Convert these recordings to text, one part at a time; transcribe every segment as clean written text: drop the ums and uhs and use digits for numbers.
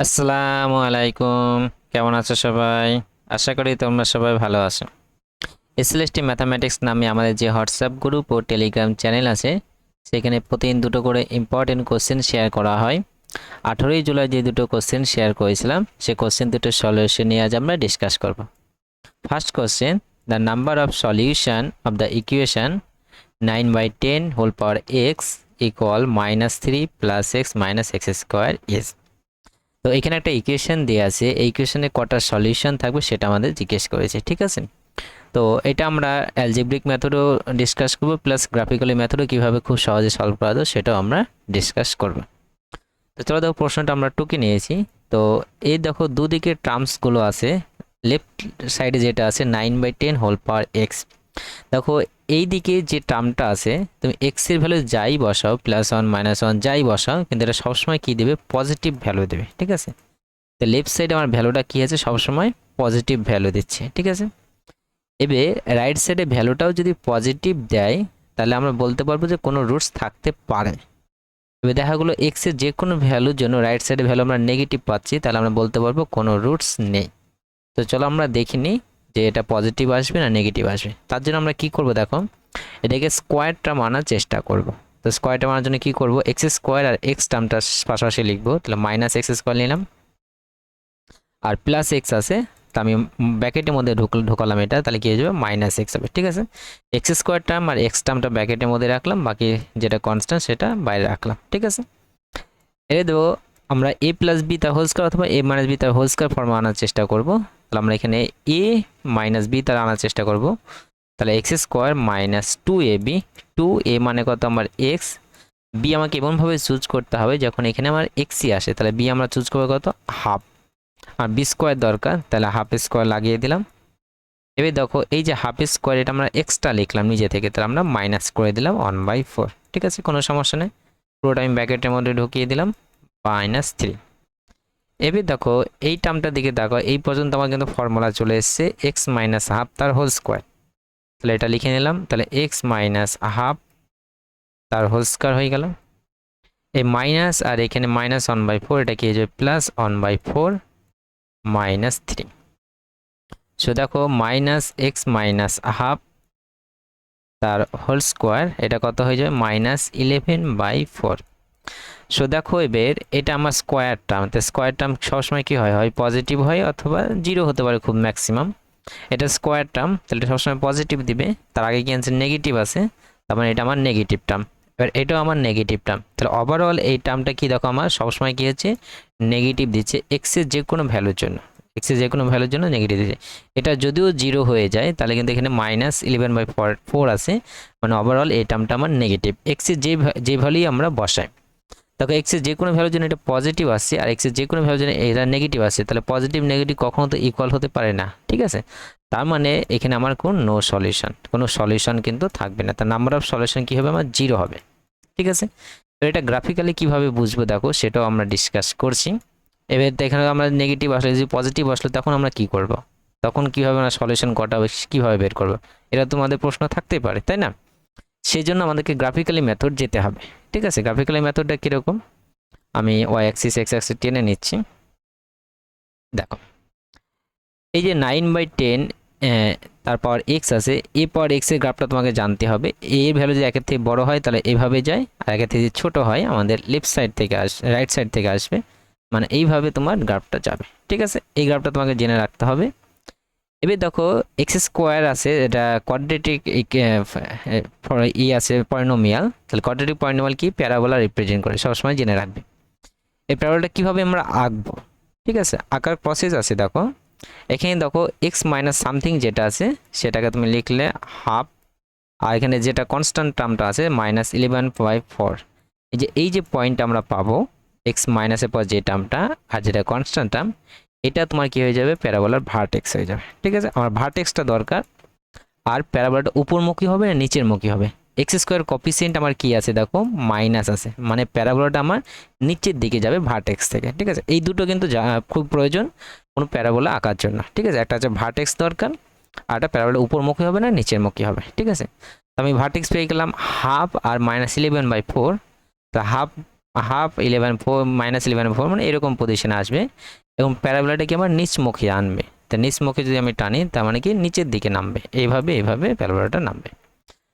আসসালামু আলাইকুম, কেমন আছো সবাই? আশা করি তোমরা সবাই ভালো আছো। এসএলএসটি ম্যাথামেটিক্স নামে আমাদের যে হোয়াটসঅ্যাপ গ্রুপ ও টেলিগ্রাম চ্যানেল আছে, সেখানে প্রতিদিন দুটো করে ইম্পর্টেন্ট কোশ্চেন শেয়ার করা হয়। 18ই জুলাই যে দুটো কোশ্চেন শেয়ার করেছিলাম, সেই কোশ্চেন দুটোর সলিউশন নিয়ে আজ আমরা ডিসকাস করব। First question, the number of solution of the equation 9/10 whole power x equal -3 + x - x square is. তো এখানে একটা ইকুয়েশন দেওয়া আছে, এই ইকুয়েশনে কটা সলিউশন থাকবে সেটা আমাদের জিজ্ঞেস করেছে, ঠিক আছে? তো এটা আমরা অ্যালজেব্রিক মেথডও ডিসকাস করব, প্লাস গ্রাফিক্যালি মেথডও কীভাবে খুব সহজে সলভ করা যায় সেটাও আমরা ডিসকাস করব। তো চলো দেখো, প্রশ্নটা আমরা টুকে নিয়েছি। তো এই দেখো দুদিকে টার্মসগুলো আছে, লেফট সাইডে যেটা আছে 9/10 হোল পাওয়ার এক্স। দেখো এই দিকে যে টার্মটা আছে, তুমি এক্স এর ভ্যালু যাই বসাও, +1 -1 যাই বসাও, কিন্তু এটা সবসময় কী দেবে? পজিটিভ ভ্যালু দেবে, ঠিক আছে? তো লেফট সাইডে আমার ভ্যালুটা কী আছে? সবসময় পজিটিভ ভ্যালু দিচ্ছে, ঠিক আছে? এবার রাইট সাইডে ভ্যালুটাও যদি পজিটিভ দেয়, তাহলে আমরা বলতে পারবো যে কোনো রুটস থাকতে পারে। এবার দেখা গেলো এক্স এর যে কোনো ভ্যালুর জন্য রাইট সাইডে ভ্যালু আমরা নেগেটিভ পাচ্ছি, তাহলে আমরা বলতে পারবো কোনো রুটস নেই। তো চলো আমরা দেখি নিই যে এটা পজিটিভ আসবে না নেগেটিভ আসবে। তার জন্য আমরা কি করব, দেখো এটাকে স্কোয়ার টার্ম আনার চেষ্টা করব। তো স্কোয়ার টার্ম আনার জন্য কি করব, এক্স স্কোয়ার আর এক্স টার্মটা পাশাপাশি লিখবো, তাহলে -x স্কোয়ার নিলাম, আর +x আছে, তো আমি ব্র্যাকেটের মধ্যে ঢোকালাম এটা, তাহলে কি হয়ে যাবে? -x হবে, ঠিক আছে? এক্স স্কোয়ার টার্ম আর এক্স টার্মটা ব্র্যাকেটের মধ্যে রাখলাম, বাকি যেটা কনস্ট্যান্ট সেটা বাইরে রাখলাম, ঠিক আছে? এর দেবো আমরা a + b তার হোল স্কয়ার অথবা a - b তার হোল স্কয়ার ফর্মে আনার চেষ্টা করব। তাহলে আমরা এখানে a - b তার আনার চেষ্টা করব, তাহলে x স্কোয়ার -2ab, 2a মানে কত? আমার x, b আমাকে এমনভাবে চুজ করতে হবে যখন এখানে আমার xই আসে, তাহলে b আমরা চুজ করবো কত? হাফ, আর b স্কোয়ার দরকার, তাহলে হাফ স্কোয়ার লাগিয়ে দিলাম। এবার দেখো এই যে হাফ স্কোয়ার, এটা আমরা এক্সট্রা লিখলাম নিজে থেকে, তাহলে আমরা মাইনাস করে দিলাম 1/4, ঠিক আছে? কোনো সমস্যা নেই, পুরোটা আমি ব্র্যাকেটের মধ্যে ঢুকিয়ে দিলাম, -3। এবার দেখো এই টার্মটার দিকে দেখো, এই পর্যন্ত আমার কিন্তু ফর্মুলা চলে এসছে x - হাফ তার হোল স্কোয়ার, তাহলে এটা লিখে নিলাম, তাহলে x - হাফ তার হোল স্কোয়ার হয়ে গেল। এই মাইনাস আর এখানে -1/4, এটা কি হয়ে যাবে? +1/4 -3। সো দেখো -x - হাফ তার হোল স্কোয়ার, এটা কত হয়ে যাবে? -11/4। সো দেখো এবার এটা আমার স্কোয়ার টার্ম, তো স্কোয়ার টার্ম সবসময় কী হয়? হয় পজিটিভ হয় অথবা 0 হতে পারে খুব ম্যাক্সিমাম। এটা স্কোয়ার টার্ম, তাহলে এটা সবসময় পজিটিভ দিবে। তার আগে কি আছে? নেগেটিভ আছে, তার মানে এটা আমার নেগেটিভ টার্ম। এবার এটাও আমার নেগেটিভ টার্ম, তাহলে ওভারঅল এই টার্মটা কি দেখো আমার সবসময় কী হচ্ছে? নেগেটিভ দিচ্ছে এক্সের যে কোনো ভ্যালুর জন্য, এক্সের যে কোনো ভ্যালুর জন্য নেগেটিভ দিচ্ছে। এটা যদিও 0 হয়ে যায়, তাহলে কিন্তু এখানে -11/4 আছে, মানে ওভারঅল এই টার্মটা আমার নেগেটিভ, এক্সের যে ভ্যালুই আমরা বসাই। দেখো এক্সের যে কোনো ভ্যালুর জন্য এটা পজিটিভ আসছে, আর এক্সের যে কোনো ভ্যালুর জন্য এটা নেগেটিভ আসছে, তাহলে পজিটিভ নেগেটিভ কখনো তো ইকুয়াল হতে পারে না, ঠিক আছে? তার মানে এখানে আমার কোনো সলিউশন, কোনো সলিউশন কিন্তু থাকবে না, তার নাম্বার অফ সলিউশন কী হবে? আমার 0 হবে, ঠিক আছে? তো এটা গ্রাফিক্যালি কীভাবে বুঝবো দেখো, সেটাও আমরা ডিসকাস করছি। এবার এখানে আমরা নেগেটিভ আসলে, যদি পজিটিভ আসলে তখন আমরা কি করব? তখন কীভাবে আমরা সলিউশন কটা কীভাবে বের করব? এটা তোমাদের প্রশ্ন থাকতেই পারে, তাই না? সেই জন্য আমাদেরকে গ্রাফিক্যালি মেথড যেতে হবে, ঠিক আছে? গ্রাফিক্যালি মেথডটা কীরকম? আমি ওয়াই অ্যাক্সিস এক্স অ্যাক্সিস টেনে নিচ্ছি। দেখো এই যে 9/10 তারপর এক্স আছে, এ পর এক্সের গ্রাফটা তোমাকে জানতে হবে। এর ভ্যালু যদি একের থেকে বড় হয় তাহলে এভাবে যায়, আর একের থেকে যদি ছোটো হয় আমাদের লেফট সাইড থেকে রাইট সাইড থেকে আসবে, মানে এইভাবে তোমার গ্রাফটা যাবে, ঠিক আছে? এই গ্রাফটা তোমাকে জেনে রাখতে হবে। এবার দেখো এক্স স্কোয়ার আছে, এটা কোয়াড্রেটিক আছে পলিনোমিয়াল, তাহলে কোয়াড্রেটিক পলিনোমিয়াল কি? প্যারাবোলা রিপ্রেজেন্ট করে, সবসময় জেনে রাখবে। এই প্যারাবোলাটা কীভাবে আমরা আঁকবো, ঠিক আছে? আঁকার প্রসেস আছে, দেখো এখানে দেখো এক্স মাইনাস সামথিং যেটা আছে সেটাকে তুমি লিখলে হাফ, আর এখানে যেটা কনস্ট্যান্ট টার্মটা আছে -11/4, এই যে পয়েন্টটা আমরা পাবো এক্স মাইনাসের পর যে টার্মটা আর যেটা কনস্ট্যান্ট টার্ম, এটা তোমার কি হয়ে যাবে? প্যারাবোলার ভার্টেক্স হয়ে যাবে, ঠিক আছে? আমার ভার্টেক্সটা দরকার, আর প্যারাবোলাটা উপরমুখী হবে না নিচেরমুখী হবে? এক্স স্কোয়ার কপিসিয়েন্ট আমার কি আছে দেখো? মাইনাস আছে, মানে প্যারাবোলাটা আমার নিচের দিকে যাবে ভার্টেক্স থেকে, ঠিক আছে? এই দুটো কিন্তু খুব প্রয়োজন কোনো প্যারাবোলা আঁকার জন্য, ঠিক আছে? একটা হচ্ছে ভার্টেক্স দরকার, আর একটা প্যারাবোলা উপরমুখী হবে না নিচেরমুখী হবে, ঠিক আছে? তো আমি ভার্টেক্স পেয়ে গেলাম হাফ আর -11/4, তা হাফ হাফ 11/4 -11/4 মানে এরকম পজিশনে আসবে এবং প্যারাবোলাটাকে আমার নিচমুখী আনবে। তো নিচমুখী যদি আমি টানি তার মানে কি নিচের দিকে নামবে, এইভাবে প্যারাবোলাটা নামবে।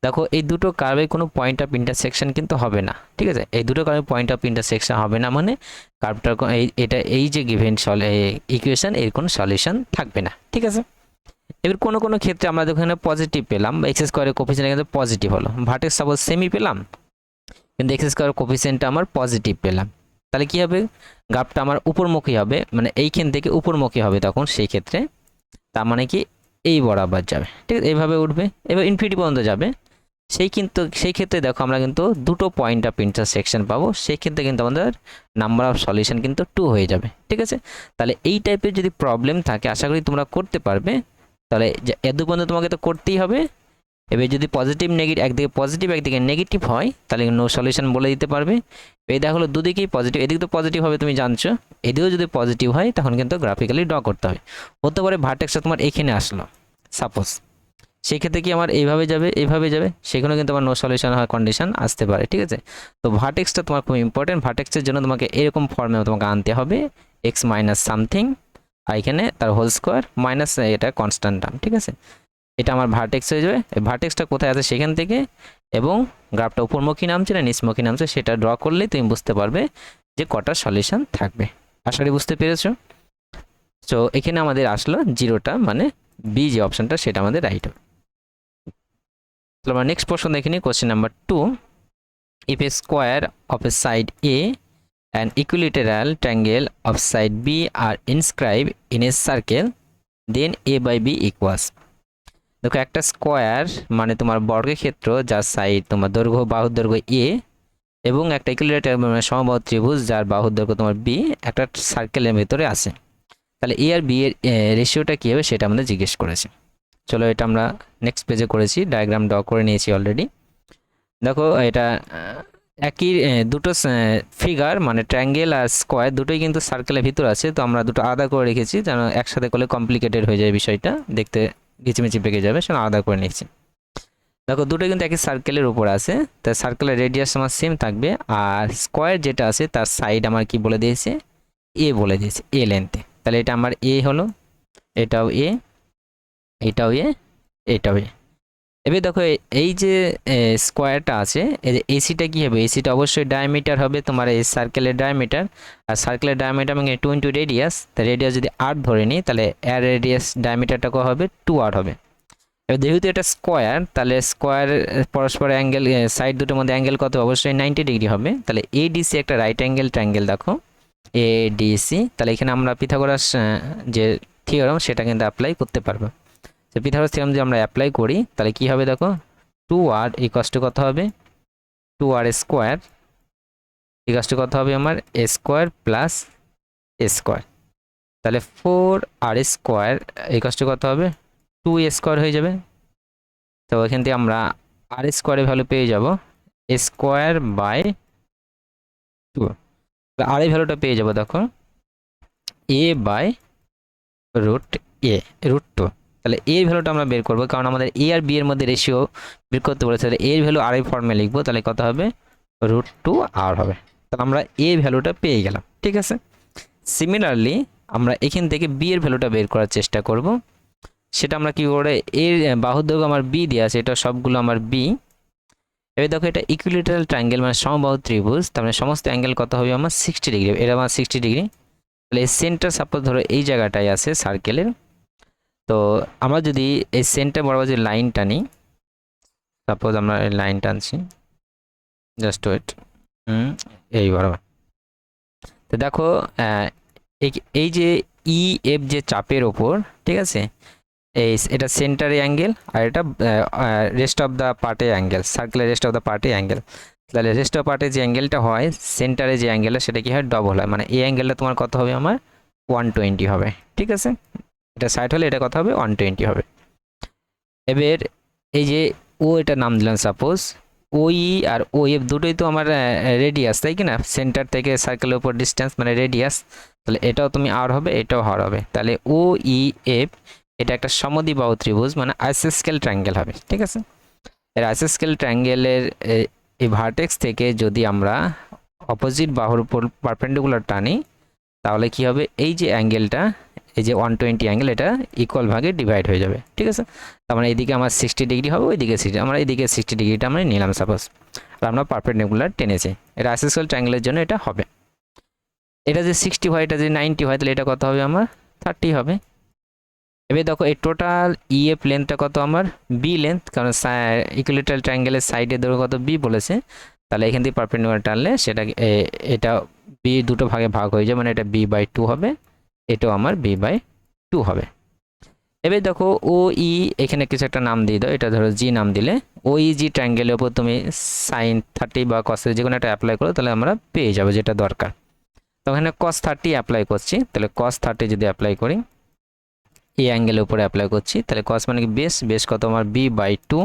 দেখো এই দুটো কার্ভে কোনো পয়েন্ট অফ ইন্টারসেকশন কিন্তু হবে না, ঠিক আছে? এই দুটো কার্ভে পয়েন্ট অফ ইন্টারসেকশন হবে না মানে কার্ভটার এটা এই যে গিভেন ইকুয়েশন এর কোনো সলিউশন থাকবে না, ঠিক আছে? এবার কোনো কোনো ক্ষেত্রে আমরা যেখানে পজিটিভ পেলাম, এক্স স্কোয়ারের কোফিসিয়েন্ট কিন্তু পজিটিভ হলো, ভার্টেক্স সাপোজ সেমি পেলাম কিন্তু এক্স স্কোয়ার কোফিসিয়েন্টটা আমার পজিটিভ পেলাম, তাহলে কি হবে? গ্রাফটা আমার উপরমুখী হবে, মানে এইখান থেকে উপরমুখী হবে তখন সেই ক্ষেত্রে, তার মানে কি এই বরাবর যাবে, ঠিক আছে? এইভাবে উঠবে, এবার ইনফিনিটি পর্যন্ত যাবে। সেই ক্ষেত্রে দেখো আমরা কিন্তু দুটো পয়েন্ট অফ ইন্টারসেকশন পাবো, সেই ক্ষেত্রে কিন্তু আমাদের নাম্বার অফ সলিউশন কিন্তু 2 হয়ে যাবে, ঠিক আছে? তাহলে এই টাইপের যদি প্রবলেম থাকে আশা করি তোমরা করতে পারবে। তাহলে এত পর্যন্ত তোমাকে তো করতেই হবে। এবার যদি পজিটিভ নেগেটিভ, একদিকে পজিটিভ একদিকে নেগেটিভ হয় তাহলে নো সলিউশন বলে দিতে পারবে। এই দেখা হলো দুদিকেই পজিটিভ, এদিকে তো পজিটিভ হবে তুমি জানছো, এদিকেও যদি পজিটিভ হয় তখন কিন্তু গ্রাফিক্যালি ড্র করতে হবে। হতে পারে ভার্টেক্সটা তোমার এখানে আসলো সাপোজ, সেই ক্ষেত্রে কি আমার এইভাবে যাবে, সেখানেও কিন্তু আমার নো সলিউশন হওয়ার কন্ডিশন আসতে পারে, ঠিক আছে? তো ভার্টেক্সটা তোমার খুব ইম্পর্টেন্ট, ভার্টেক্সের জন্য তোমাকে এরকম ফর্মে তোমাকে আনতে হবে এক্স মাইনাস সামথিং, আর এখানে তার হোল স্কোয়ার মাইনাস এটা কনস্ট্যান্ট টার্ম, ঠিক আছে? এটা আমার ভার্টেক্স হয়ে যাবে। এই ভার্টেক্সটা কোথায় আছে সেখান থেকে, এবং গ্রাফটা উপরমুখী নামছে না নিচমুখী নামছে সেটা ড্র করলেই তুমি বুঝতে পারবে যে কটা সলিউশন থাকবে। আশা করি বুঝতে পেরেছো। তো এখানে আমাদের আসলো জিরোটা, মানে বি যে অপশনটা সেটা আমাদের রাইট হবে। তাহলে আমরা নেক্সট প্রশ্ন দেখে নিই, question number 2। If A square of A side A and equilateral triangle of side B are inscribed in a circle, then A by B equals। দেখো একটা স্কোয়ার মানে তোমার বর্গক্ষেত্র যার সাইড তোমার দৈর্ঘ্য বাহুর দৈর্ঘ্য এ এবং একটা ইকুইলেটারাল মানে সমবাহু ত্রিভুজ যার বাহুর দৈর্ঘ্য তোমার বি একটা সার্কেলের ভিতরে আছে, তাহলে এ আর বি এর রেশিওটা কী হবে সেটা আমাদের জিজ্ঞেস করেছে। চলো এটা আমরা নেক্সট পেজে করেছি, ডায়াগ্রাম ড্র করে নিয়েছি অলরেডি। দেখো এটা একই দুটো ফিগার মানে ট্রায়াঙ্গেল আর স্কোয়ার দুটোই কিন্তু সার্কেলের ভিতর আছে, তো আমরা দুটো আলাদা করে রেখেছি যেন একসাথে করলে কমপ্লিকেটেড হয়ে যায় বিষয়টা, দেখতে ঘিচিমিচি পেকে যাবে, সেটা আলাদা করে নিচ্ছি। দেখো দুটো কিন্তু একই সার্কেলের উপর আছে, তাই সার্কেলের রেডিয়াস আমার সেম থাকবে, আর স্কোয়ার যেটা আছে তার সাইড আমার কি বলে দিয়েছে এ বলে দিয়েছে, এ লেন্থে, তাহলে এটা আমার এ হলো, এটাও এ, এটাও এ, এটাও এ। এবার দেখো এই যে স্কোয়ারটা আছে এই যে এসিটা কি হবে, এসিটা অবশ্যই ডায়ামিটার হবে তোমার এই সার্কেলের ডায়ামিটার, আর সার্কেলের ডায়ামিটার মানে 2 ইন্টু রেডিয়াস, তা রেডিয়াস যদি 8 ধরে নিই তাহলে এর রেডিয়াস ডায়ামিটারটা কত হবে 2r হবে। এবার যেহেতু এটা স্কোয়ার তাহলে স্কোয়ার পরস্পর অ্যাঙ্গেল সাইড দুটোর মধ্যে অ্যাঙ্গেল কত অবশ্যই 90 ডিগ্রি হবে, তাহলে এডিসি একটা রাইট অ্যাঙ্গেল ট্রায়াঙ্গেল দেখো এডিসি, তাহলে এখানে আমরা পিথাগোরাস যে থিওরাম সেটা কিন্তু অ্যাপ্লাই করতে পারবো। তো পিথাগোরাস থিওরাম যদি আমরা অ্যাপ্লাই করি তাহলে কি হবে দেখো 2r ইকুয়ালস টু কত হবে 2r স্কোয়ার ইকুয়ালস টু কত হবে আমার a square plus a square, তাহলে 4r স্কোয়ার ইকুয়ালস টু কত হবে 2a স্কোয়ার হয়ে যাবে। তো এখান থেকে আমরা r স্কোয়ারের ভ্যালু পেয়ে যাব a স্কোয়ার বাই 2, আর এই ভ্যালুটা পেয়ে যাব দেখো a by root a root 2, তাহলে এর ভ্যালুটা আমরা বের করবো কারণ আমাদের এ আর বি এর মধ্যে রেশিও বের করতে বলেছে, তাহলে এর ভ্যালু আর এই ফর্মে লিখবো, তাহলে কত হবে √2r হবে, তাহলে আমরা এ ভ্যালুটা পেয়ে গেলাম, ঠিক আছে? সিমিলারলি আমরা এখান থেকে বি এর ভ্যালুটা বের করার চেষ্টা করব, সেটা আমরা কি করে এর বাহুর দৈর্ঘ্য আমার বি দেওয়া আছে, এটা সবগুলো আমার বি। এবার দেখো এটা ইকুইলেটারাল ট্রায়াঙ্গেল মানে সমবাহু ত্রিভুজ, তার মানে সমস্ত অ্যাঙ্গেল কত হবে আমার 60 ডিগ্রি, এটা আমার 60 ডিগ্রি, তাহলে সেন্টার সাপোজ ধরো এই জায়গাটায় আছে সার্কেলের, তো আমরা যদি এই সেন্টার বরাবর যে লাইন টানি, সাপোজ আমরা এই লাইন টানছি জাস্ট ওয়েট, এই বরাবর, তো দেখো এই যে ই এফ যে চাপের ওপর, ঠিক আছে, এটা সেন্টারে অ্যাঙ্গেল আর এটা রেস্ট অফ দ্য পার্টে অ্যাঙ্গেল, সার্কেলের রেস্ট অফ দ্য পার্টে অ্যাঙ্গেল, তাহলে রেস্ট অফ পার্টে যে অ্যাঙ্গেলটা হয় সেন্টারে যে অ্যাঙ্গেলটা সেটা কি হয় ডবল হয়, মানে এই অ্যাঙ্গেলটা তোমার কত হবে আমার 120 হবে, ঠিক আছে? এটা সাইড হলে এটা কত হবে 120 হবে। এবার এই যে ও এটা নাম দিলাম সাপোজ ওই আর ও এফ দুটোই তো আমার রেডিয়াস, তাই কি না, সেন্টার থেকে সার্কেলের উপর ডিস্টেন্স মানে রেডিয়াস, তাহলে এটাও তুমি আর হবে এটাও আর হবে, তাহলে ও ই এফ এটা একটা সমদ্বিবাহু ত্রিভুজ মানে আইসোস্কেল ট্রায়াঙ্গেল হবে, ঠিক আছে? এর আইসোস্কেল ট্রায়াঙ্গেলের এই ভার্টেক্স থেকে যদি আমরা অপোজিট বাহুর উপর পারপেন্ডিকুলার টানি, তাহলে কি হবে, এই যে অ্যাঙ্গেলটা, এই যে 120 অ্যাঙ্গেল, এটা ইকুয়াল ভাগে ডিভাইড হয়ে যাবে। ঠিক আছে, তার মানে এইদিকে আমার 60 ডিগ্রি হবে, ওইদিকে 60, আমরা এইদিকে 60 ডিগ্রিটা আমরা নিলাম সাপোজ, আর আমরা পারপেন্ডিকুলার টেনেছি। এটা আইসোসেল ট্রায়াঙ্গেলের জন্য এটা হবে। এটা যে 60 হয়, এটা যে 90 হয়, তাহলে এটা কত হবে আমার 30 হবে। এবার দেখো এই টোটাল ইএফ লেন্থটা কত আমার বি লেন্থ, কারণ ইকুইলেটারাল ট্রায়াঙ্গেলের সাইডের দৈর্ঘ্য কত বি বলেছে, তাহলে এখান থেকে পারপেন্ডিকুলার টানলে সেটা এটা বি দুটো ভাগে ভাগ হয়ে যাবে, মানে এটা b/2 হবে, এটাও আমার b/2 হবে। এবার দেখো ও ই, এখানে কিছু একটা নাম দিয়ে দাও, এটা ধরো জি নাম দিলে, ও ই জি ট্রায়াঙ্গেলের উপর তুমি sin 30 বা cos যে কোনো একটা অ্যাপ্লাই করো, তাহলে আমরা পেয়ে যাবো যেটা দরকার। তো এখানে cos 30 অ্যাপ্লাই করছি, তাহলে cos 30 যদি অ্যাপ্লাই করি, এই অ্যাঙ্গেলের উপরে অ্যাপ্লাই করছি, তাহলে cos মানে কি বেস, বেস কত আমার b/2,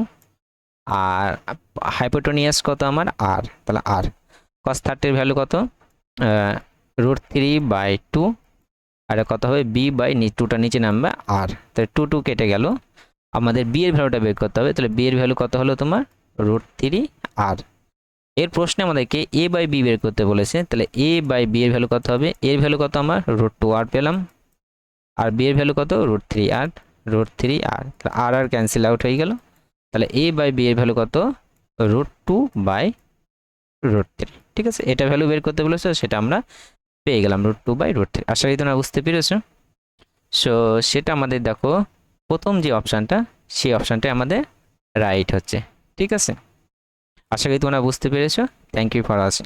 আর হাইপোটেনিয়াস কত আমার r, তাহলে r cos 30 এর ভ্যালু কত √3/2, আর কত হবে b/2টা নিচে নামবে r, তাহলে 2 কেটে গেল, আমাদের b এর ভ্যালুটা বের করতে হবে, তাহলে b এর ভ্যালু কত হলো তোমার √3r। এর প্রশ্নে আমাদেরকে a/b বের করতে বলেছে, তাহলে a/b এর ভ্যালু কত হবে, এর ভ্যালু কত আমার √2r পেলাম, আর b এর ভ্যালু কত √3r, তাহলে r ক্যান্সেল আউট হয়ে গেল, তাহলে a/b এর ভ্যালু কত √2/√3। ঠিক আছে, এটা ভ্যালু বের করতে বলেছে, সেটা আমরা পেয়ে গেলাম √2/√3। আশা করি তোমরা বুঝতে পেরেছো। সো সেটা আমাদের দেখো প্রথম যে অপশানটা, সেই অপশানটা আমাদের রাইট হচ্ছে। ঠিক আছে, আশা করি তোমরা বুঝতে পেরেছো। Thank you for watching.